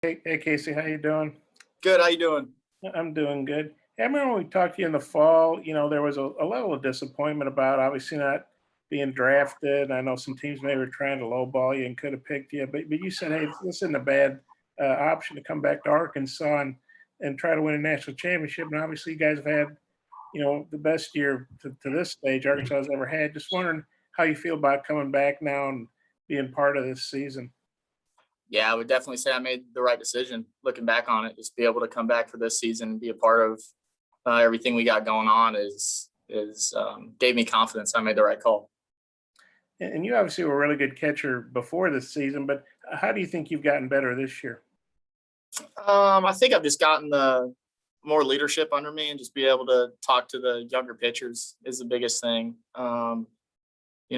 Hey Casey, how you doing? Good. How you doing? I'm doing good. Hey, I remember when we talked to you in the fall, there was a level of disappointment about obviously not being drafted. I know some teams maybe were trying to lowball you and could have picked you, but you said, hey, this isn't a bad option to come back to Arkansas and try to win a national championship. And obviously, you guys have had, the best year to this stage Arkansas has ever had. Just wondering how you feel about coming back now and being part of this season. Yeah, I would definitely say I made the right decision looking back on it. Just be able to come back for this season and be a part of everything we got going on is gave me confidence. I made the right call. And you obviously were a really good catcher before this season, but how do you think you've gotten better this year? I think I've just gotten the more leadership under me and just be able to talk to the younger pitchers is the biggest thing.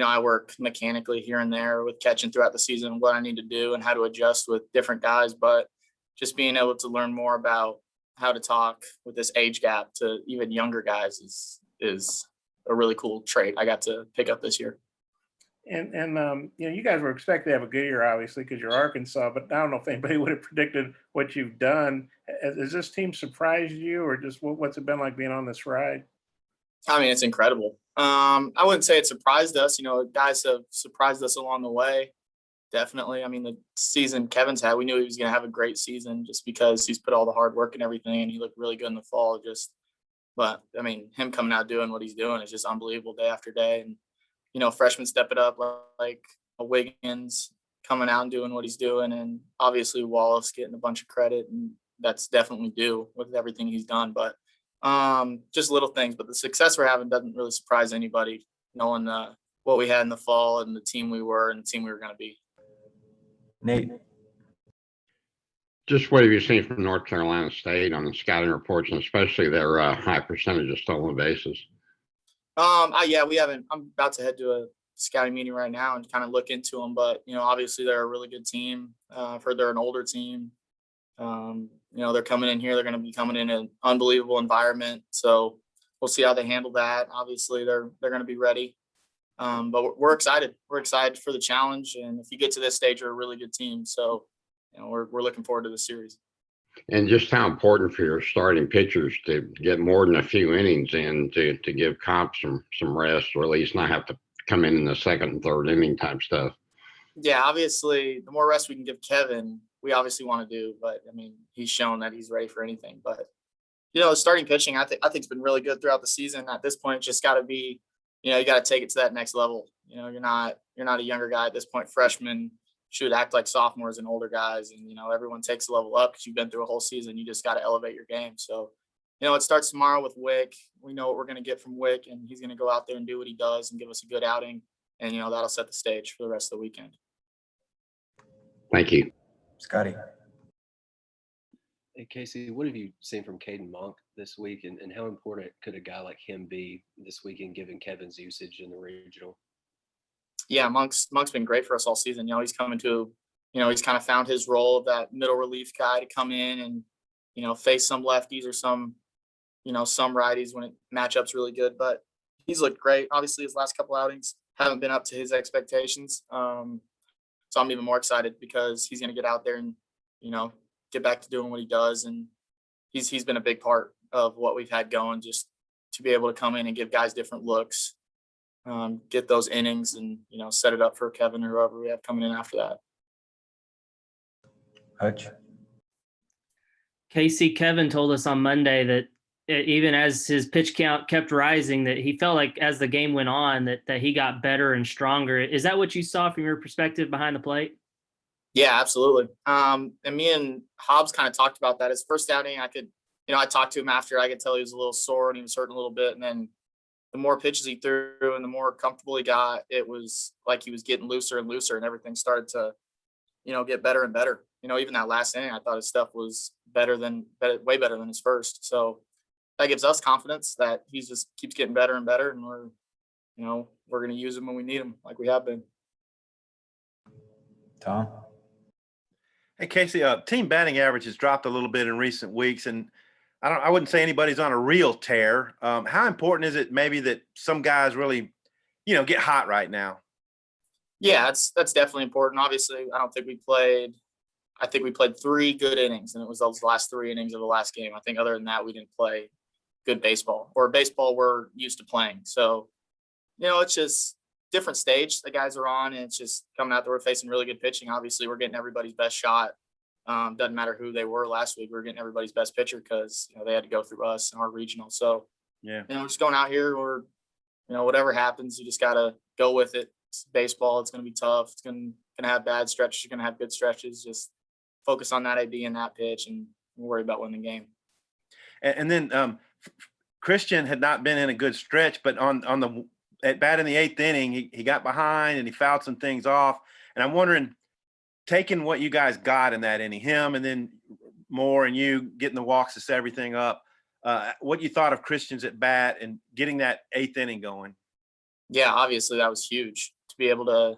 I work mechanically here and there with catching throughout the season, what I need to do and how to adjust with different guys. But just being able to learn more about how to talk with this age gap to even younger guys is a really cool trait I got to pick up this year. And you guys were expected to have a good year, obviously, because you're Arkansas. But I don't know if anybody would have predicted what you've done. Has this team surprised you, or just what's it been like being on this ride? I mean, it's incredible. I wouldn't say it surprised us. Guys have surprised us along the way. Definitely. I mean, the season Kevin's had, we knew he was going to have a great season just because he's put all the hard work and everything, and he looked really good in the fall. But I mean, him coming out doing what he's doing is just unbelievable day after day. And freshmen step it up like a Wiggins coming out and doing what he's doing, and obviously Wallace getting a bunch of credit, and that's definitely due with everything he's done. But just little things, but the success we're having doesn't really surprise anybody, knowing what we had in the fall and the team we were and the team we were going to be. Nate. Just what have you seen from North Carolina State on the scouting reports, and especially their high percentage of stolen bases? Yeah, we haven't. I'm about to head to a scouting meeting right now and kind of look into them. But obviously they're a really good team. I've heard they're an older team. They're coming in here. They're going to be coming in an unbelievable environment. So we'll see how they handle that. Obviously, they're going to be ready. But we're excited. We're excited for the challenge. And if you get to this stage, you're a really good team. So we're looking forward to the series. And just how important for your starting pitchers to get more than a few innings in to give Cobb some rest, or at least not have to come in the second and third inning type stuff. Yeah, obviously, the more rest we can give Kevin, we obviously want to do. But I mean, he's shown that he's ready for anything. But starting pitching, I think it's been really good throughout the season. At this point, it's just got to be, you got to take it to that next level. You're not a younger guy at this point. Freshmen should act like sophomores and older guys, and everyone takes a level up because you've been through a whole season. You just got to elevate your game. So it starts tomorrow with Wick. We know what we're going to get from Wick, and he's going to go out there and do what he does and give us a good outing, and that'll set the stage for the rest of the weekend. Thank you. Scotty. Hey, Casey, what have you seen from Caden Monk this week, and how important could a guy like him be this weekend given Kevin's usage in the regional? Yeah, Monk's been great for us all season. He's coming to, he's kind of found his role of that middle relief guy to come in and, face some lefties or some righties when it matchups really good. But he's looked great. Obviously, his last couple outings haven't been up to his expectations. So I'm even more excited because he's going to get out there and, get back to doing what he does. And he's been a big part of what we've had going, just to be able to come in and give guys different looks. Get those innings and set it up for Kevin or whoever we have coming in after that. Hutch. Casey, Kevin told us on Monday that even as his pitch count kept rising, that he felt like as the game went on that he got better and stronger. Is that what you saw from your perspective behind the plate? Yeah, absolutely. And me and Hobbs kind of talked about that. His first outing, I talked to him after. I could tell he was a little sore and he was hurting a little bit, and then the more pitches he threw and the more comfortable he got, it was like he was getting looser and looser, and everything started to, get better and better. Even that last inning, I thought his stuff was way better than his first. So that gives us confidence that he just keeps getting better and better, and we're going to use him when we need him, like we have been. Tom. Hey, Casey, team batting average has dropped a little bit in recent weeks, and I wouldn't say anybody's on a real tear. How important is it maybe that some guys really, get hot right now? Yeah, that's definitely important. Obviously, I don't think we played. I think we played 3 good innings, and it was those last 3 innings of the last game. I think other than that, we didn't play good baseball, or baseball we're used to playing. So, it's just different stage the guys are on, and it's just coming out there. We're facing really good pitching. Obviously, we're getting everybody's best shot. Doesn't matter who they were last week. We're getting everybody's best pitcher because they had to go through us in our regional. So, Yeah. just going out here, or whatever happens, you just gotta go with it. It's baseball. It's gonna be tough. It's gonna have bad stretches. You're gonna have good stretches. Just focus on that AB and that pitch, and worry about winning the game. And then Christian had not been in a good stretch, but at bat in the 8th inning, he got behind and he fouled some things off. And I'm wondering, taking what you guys got in that inning, him and then Moore and you getting the walks to set everything up, what you thought of Christian's at bat and getting that 8th inning going? Yeah, obviously that was huge to be able to,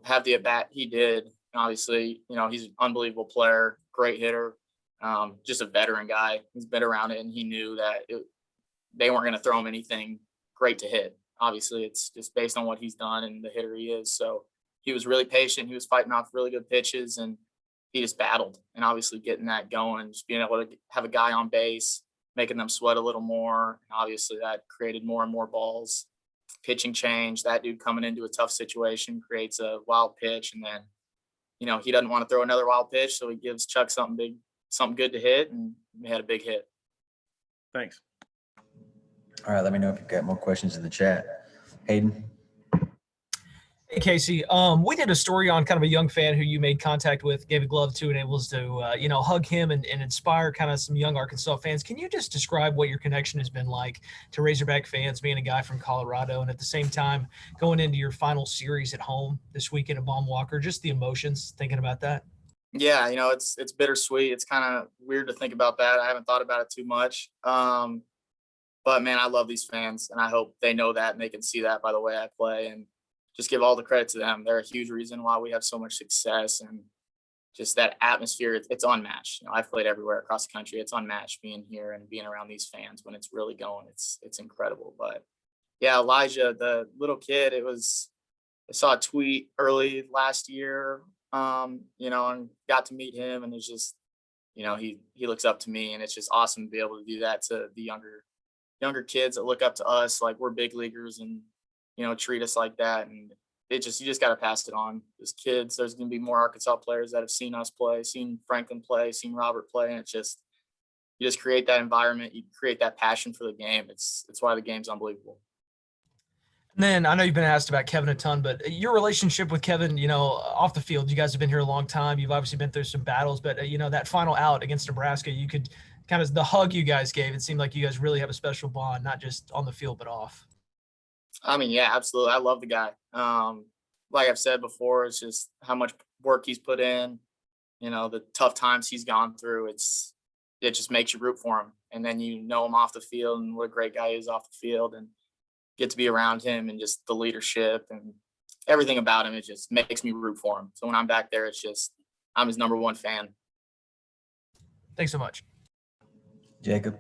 have the at bat he did. And obviously, he's an unbelievable player, great hitter, just a veteran guy. He's been around it, and he knew that they weren't going to throw him anything great to hit. Obviously, it's just based on what he's done and the hitter he is. So he was really patient. He was fighting off really good pitches, and he just battled. And obviously getting that going, just being able to have a guy on base, making them sweat a little more. And obviously that created more and more balls. Pitching change, that dude coming into a tough situation creates a wild pitch. And then, he doesn't want to throw another wild pitch. So he gives Chuck something big, something good to hit. And we had a big hit. Thanks. All right, let me know if you've got more questions in the chat. Hayden? Hey, Casey. We did a story on kind of a young fan who you made contact with, gave a glove to, and able to, hug him and inspire kind of some young Arkansas fans. Can you just describe what your connection has been like to Razorback fans, being a guy from Colorado, and at the same time going into your final series at home this weekend at Baum Walker, just the emotions thinking about that? Yeah, it's bittersweet. It's kind of weird to think about that. I haven't thought about it too much. But man, I love these fans, and I hope they know that and they can see that by the way I play, and just give all the credit to them. They're a huge reason why we have so much success, and just that atmosphere. It's unmatched. I've played everywhere across the country. It's unmatched being here and being around these fans when it's really going. It's incredible. But yeah, Elijah, the little kid, I saw a tweet early last year, and got to meet him, and it's just, he looks up to me, and it's just awesome to be able to do that to the younger kids that look up to us like we're big leaguers, and treat us like that. And you just got to pass it on. As kids, there's going to be more Arkansas players that have seen us play, seen Franklin play, seen Robert play, and you just create that environment. You create that passion for the game. It's why the game's unbelievable. And then I know you've been asked about Kevin a ton, but your relationship with Kevin, off the field, you guys have been here a long time. You've obviously been through some battles, but that final out against Nebraska, you could kind of, the hug you guys gave, it seemed like you guys really have a special bond, not just on the field, but off. I mean, yeah, absolutely. I love the guy. Like I've said before, it's just how much work he's put in, the tough times he's gone through. It just makes you root for him. And then him off the field and what a great guy he is off the field, and get to be around him, and just the leadership and everything about him. It just makes me root for him. So when I'm back there, I'm his number one fan. Thanks so much. Jacob?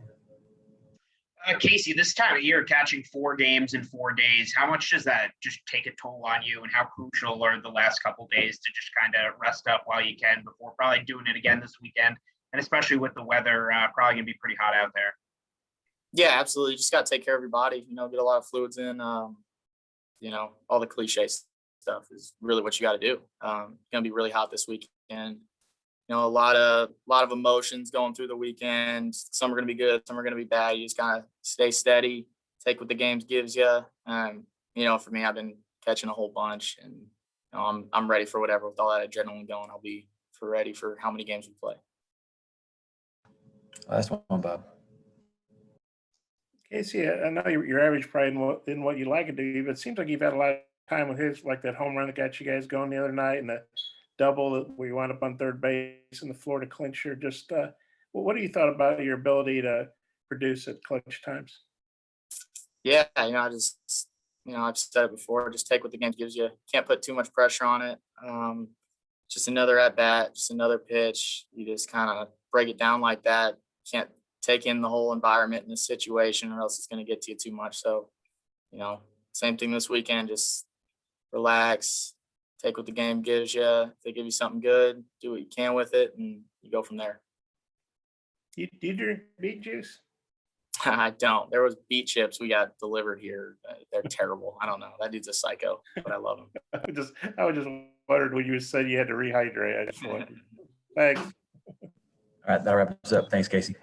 Casey, this time of year, catching 4 games in 4 days, how much does that just take a toll on you, and how crucial are the last couple days to just kind of rest up while you can before probably doing it again this weekend, and especially with the weather probably going to be pretty hot out there? Yeah, absolutely. You just got to take care of your body, get a lot of fluids in, all the cliche stuff is really what you got to do. It's going to be really hot this weekend. A lot of emotions going through the weekend. Some are going to be good, some are going to be bad. You just gotta stay steady, take what the games gives you. For me, I've been catching a whole bunch, and I'm ready for whatever. With all that adrenaline going, I'll be ready for how many games we play. Last one, Bob. Casey, I know your average probably in what you like to do, but it seems like you've had a lot of time with his, like that home run that got you guys going the other night, and the double where you wound up on third base in the Florida clincher. Just what do you thought about your ability to produce at clutch times? Yeah, I've said it before, just take what the game gives you. Can't put too much pressure on it. Just another at bat, just another pitch. You just kind of break it down like that. Can't take in the whole environment in the situation, or else it's going to get to you too much. So, same thing this weekend, just relax, take what the game gives you. If they give you something good, do what you can with it, and you go from there. Do you drink beet juice? I don't. There was beet chips we got delivered here. They're terrible. I don't know. That dude's a psycho, but I love him. I was just wondered when you said you had to rehydrate. I just wondered. Thanks. All right, that wraps us up. Thanks, Casey.